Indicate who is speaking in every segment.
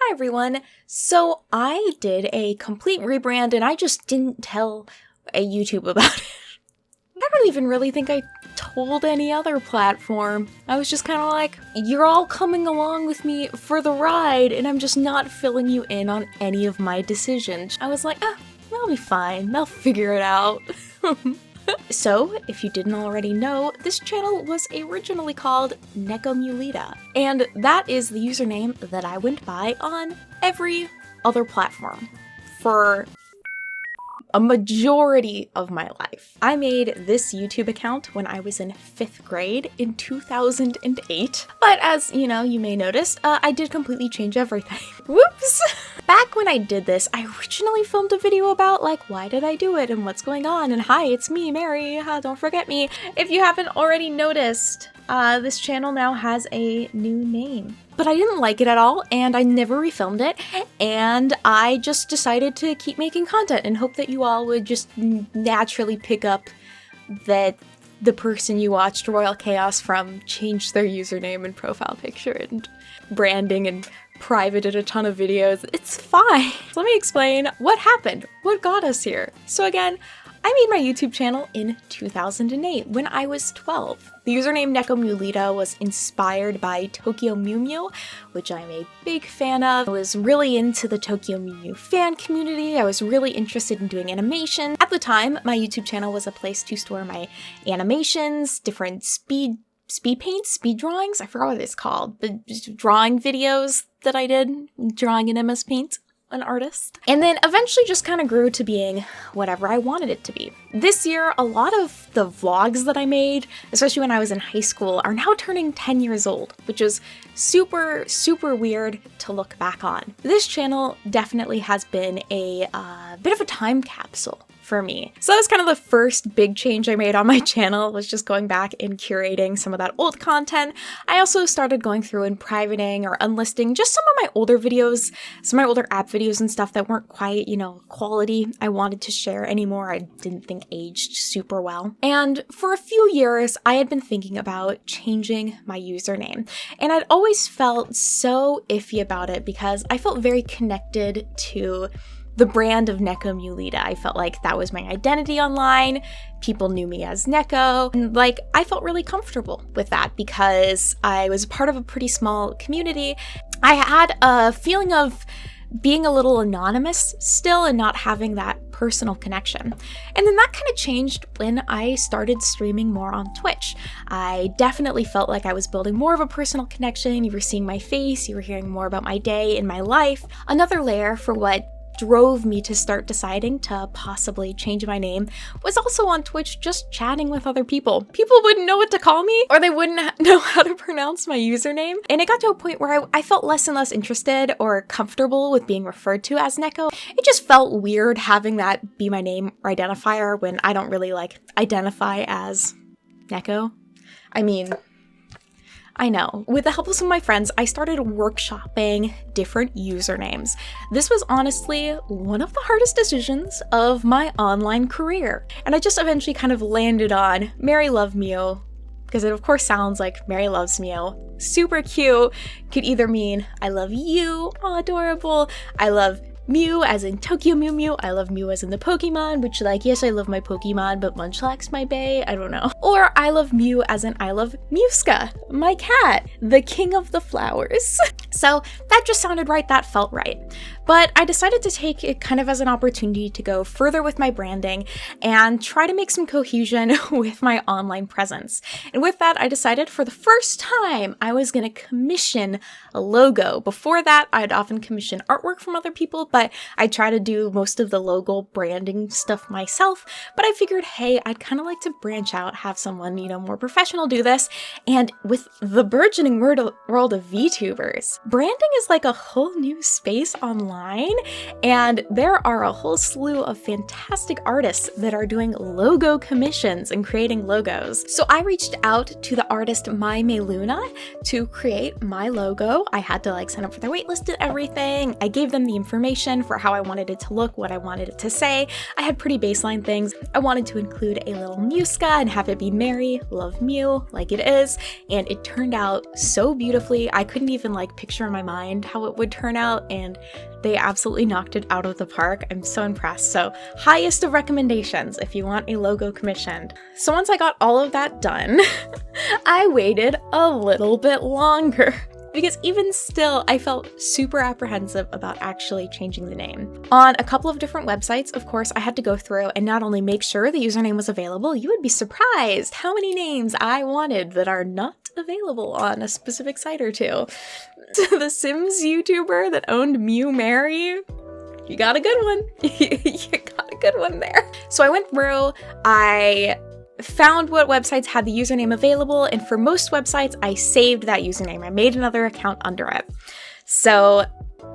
Speaker 1: Hi everyone! So I did a complete rebrand and I just didn't tell a YouTube about it. I don't even really think I told any other platform. I was just kind of like, you're all coming along with me for the ride and I'm just not filling you in on any of my decisions. I was like, they'll be fine. They'll figure it out. So, if you didn't already know, this channel was originally called MaryLoveMew, and that is the username that I went by on every other platform for a majority of my life. I made this YouTube account when I was in 5th grade in 2008, but as you know, you may notice, I did completely change everything. Whoops! Back when I did this, I originally filmed a video about like, why did I do it and what's going on, and hi, it's me, Mary, don't forget me. If you haven't already noticed, this channel now has a new name. But I didn't like it at all, and I never refilmed it, and I just decided to keep making content and hope that you all would just naturally pick up that the person you watched Royal Chaos from changed their username and profile picture and branding and privated a ton of videos. It's fine. So let me explain what happened, what got us here. So again, I made my YouTube channel in 2008 when I was 12. The username MaryLoveMew was inspired by Tokyo Mew Mew, which I'm a big fan of. I was really into the Tokyo Mew Mew fan community. I was really interested in doing animation. At the time, my YouTube channel was a place to store my animations, different speed paints, speed drawings, I forgot what it's called, the drawing videos that I did, drawing in MS Paint. An artist. And then eventually just kind of grew to being whatever I wanted it to be. This year, a lot of the vlogs that I made, especially when I was in high school, are now turning 10 years old, which is super, super weird to look back on. This channel definitely has been a bit of a time capsule for me. So that was kind of the first big change I made on my channel, was just going back and curating some of that old content. I also started going through and privating or unlisting just some of my older videos, some of my older app videos and stuff that weren't quite, quality I wanted to share anymore. I didn't think aged super well. And for a few years, I had been thinking about changing my username. And I'd always felt so iffy about it because I felt very connected to the brand of MaryLoveMew. I felt like that was my identity online. People knew me as Neko. And I felt really comfortable with that because I was part of a pretty small community. I had a feeling of being a little anonymous still and not having that personal connection. And then that kind of changed when I started streaming more on Twitch. I definitely felt like I was building more of a personal connection. You were seeing my face, you were hearing more about my day and my life. Another layer for what drove me to start deciding to possibly change my name was also on Twitch, just chatting with other people. People wouldn't know what to call me, or they wouldn't know how to pronounce my username. And it got to a point where I felt less and less interested or comfortable with being referred to as Neko. It just felt weird having that be my name or identifier when I don't really identify as Neko. I know. With the help of some of my friends, I started workshopping different usernames. This was honestly one of the hardest decisions of my online career. And I just eventually kind of landed on MaryLoveMew, because it of course sounds like Mary Loves Mew. Super cute. Could either mean I love you, adorable, I love Mew as in Tokyo Mew Mew, I love Mew as in the Pokemon, which yes, I love my Pokemon, but Munchlax's my bae, I don't know. Or I love Mew as in I love Mewska, my cat, the king of the flowers. So that just sounded right, that felt right. But I decided to take it kind of as an opportunity to go further with my branding and try to make some cohesion with my online presence. And with that, I decided for the first time I was going to commission a logo. Before that, I'd often commission artwork from other people, but I try to do most of the logo branding stuff myself. But I figured, hey, I'd kind of like to branch out, have someone, more professional do this. And with the burgeoning world of VTubers, branding is like a whole new space online. And there are a whole slew of fantastic artists that are doing logo commissions and creating logos. So I reached out to the artist MyMayluna to create my logo. I had to sign up for their waitlist and everything. I gave them the information direction for how I wanted it to look, what I wanted it to say. I had pretty baseline things. I wanted to include a little Mewska and have it be MaryLoveMew like it is, and it turned out so beautifully. I couldn't even like picture in my mind how it would turn out, and they absolutely knocked it out of the park. I'm so impressed. So highest of recommendations if you want a logo commissioned. So once I got all of that done, I waited a little bit longer because even still, I felt super apprehensive about actually changing the name. On a couple of different websites, of course, I had to go through and not only make sure the username was available, you would be surprised how many names I wanted that are not available on a specific site or two. The Sims YouTuber that owned Mew Mary, you got a good one. You got a good one there. So I went through, I found what websites had the username available, and for most websites, I saved that username. I made another account under it. So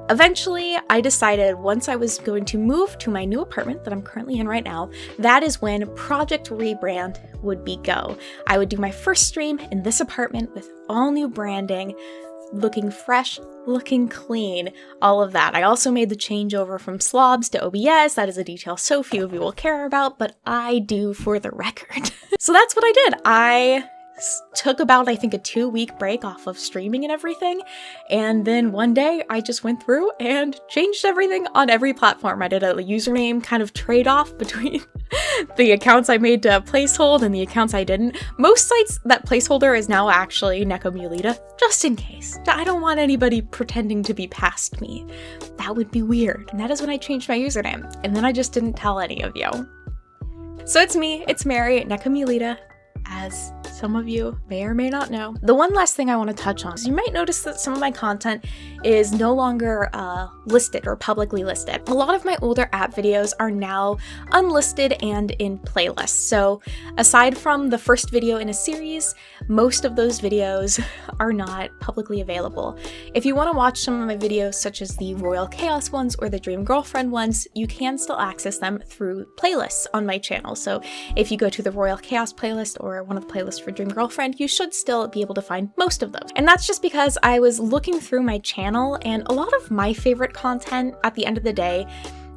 Speaker 1: eventually, I decided once I was going to move to my new apartment that I'm currently in right now, that is when Project Rebrand would be go. I would do my first stream in this apartment with all new branding, looking fresh, looking clean, all of that. I also made the changeover from slobs to OBS. That is a detail so few of you will care about, but I do for the record. So that's what I did. I took about, I think, a 2-week break off of streaming and everything, and then one day I just went through and changed everything on every platform. I did a username kind of trade-off between the accounts I made to placehold and the accounts I didn't. Most sites, that placeholder is now actually Necomulita, just in case. I don't want anybody pretending to be past me. That would be weird. And that is when I changed my username, and then I just didn't tell any of you. So it's me, it's Mary, Necomulita, as some of you may or may not know. The one last thing I want to touch on is you might notice that some of my content is no longer listed or publicly listed. A lot of my older app videos are now unlisted and in playlists. So aside from the first video in a series, most of those videos are not publicly available. If you want to watch some of my videos, such as the Royal Chaos ones or the Dream Girlfriend ones, you can still access them through playlists on my channel. So if you go to the Royal Chaos playlist or one of the playlists for Dream Girlfriend, you should still be able to find most of those. And that's just because I was looking through my channel, and a lot of my favorite content at the end of the day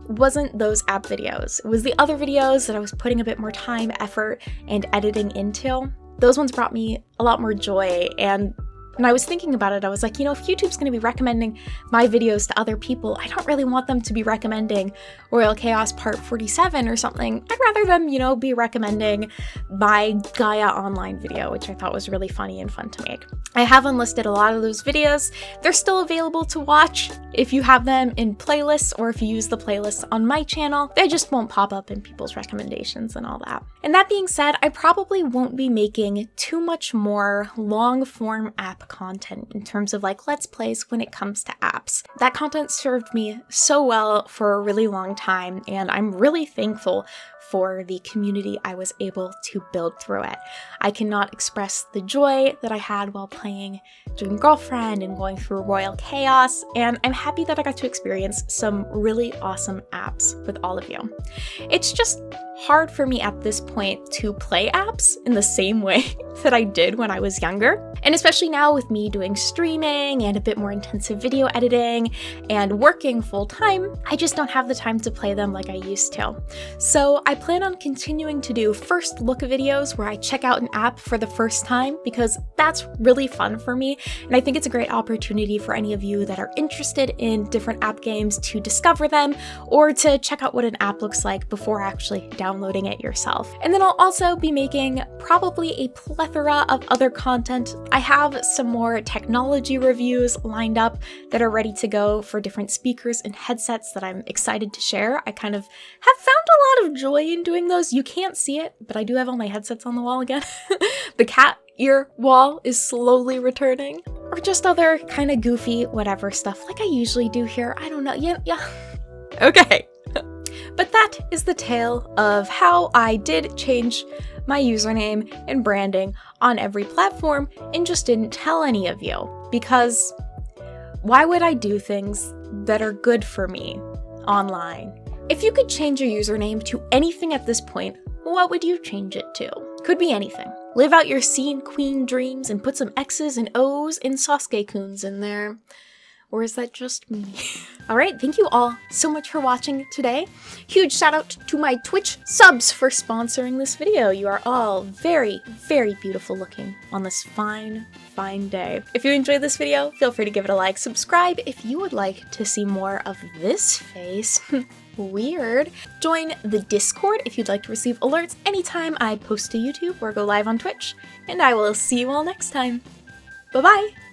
Speaker 1: wasn't those app videos. It was the other videos that I was putting a bit more time, effort, and editing into. Those ones brought me a lot more joy, and when I was thinking about it, I was like, you know, if YouTube's going to be recommending my videos to other people, I don't really want them to be recommending Royal Chaos Part 47 or something. I'd rather them, you know, be recommending my Gaia Online video, which I thought was really funny and fun to make. I have unlisted a lot of those videos. They're still available to watch if you have them in playlists or if you use the playlists on my channel. They just won't pop up in people's recommendations and all that. And that being said, I probably won't be making too much more long-form app content in terms of like Let's Plays when it comes to apps. That content served me so well for a really long time, and I'm really thankful for the community I was able to build through it. I cannot express the joy that I had while playing Dream Girlfriend and going through Royal Chaos, and I'm happy that I got to experience some really awesome apps with all of you. It's just hard for me at this point to play apps in the same way that I did when I was younger. And especially now with me doing streaming and a bit more intensive video editing and working full time, I just don't have the time to play them like I used to. So I plan on continuing to do first look videos where I check out an app for the first time, because that's really fun for me. And I think it's a great opportunity for any of you that are interested in different app games to discover them or to check out what an app looks like before actually downloading it yourself. And then I'll also be making probably a plethora of other content. I have some more technology reviews lined up that are ready to go for different speakers and headsets that I'm excited to share. I kind of have found a lot of joy in doing those. You can't see it, but I do have all my headsets on the wall again. The cat ear wall is slowly returning. Or just other kind of goofy whatever stuff like I usually do here. I don't know. Yeah. Okay. But that is the tale of how I did change my username and branding on every platform and just didn't tell any of you. Because why would I do things that are good for me online? If you could change your username to anything at this point, what would you change it to? Could be anything. Live out your scene queen dreams and put some X's and O's and Sasuke-kuns in there. Or is that just me? Alright, thank you all so much for watching today. Huge shout out to my Twitch subs for sponsoring this video. You are all very, very beautiful looking on this fine, fine day. If you enjoyed this video, feel free to give it a like. Subscribe if you would like to see more of this face. Weird. Join the Discord if you'd like to receive alerts anytime I post to YouTube or go live on Twitch. And I will see you all next time. Bye-bye!